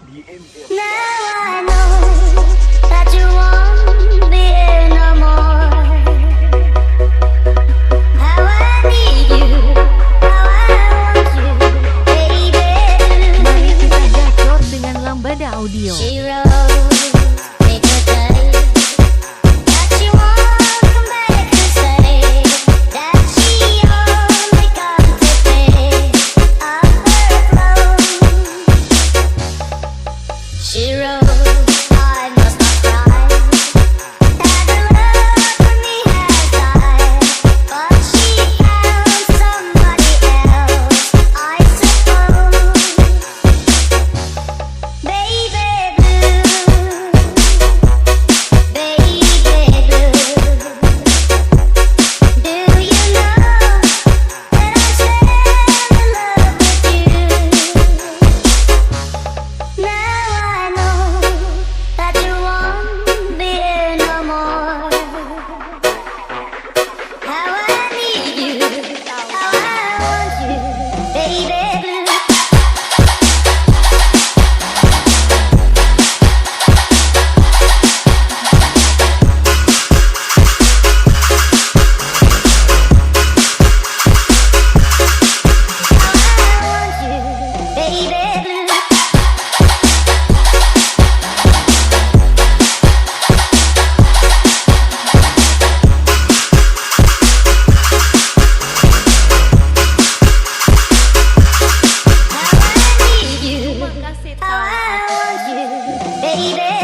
Now I know that you won't be here no more. How I need you, how I want you, baby. Mari kita gacor dengan Lambada Audio. She wrote me today that she won't come back to say that she only come to pay off her clothes. She wrote I must not cry, that her love for me has died, but she found somebody else, I suppose. Baby blue, baby blue, do you know that I'm still in love with you? Now I know that you won't be here no more. How I need you, how I want you, baby blue. Terima kasih Baby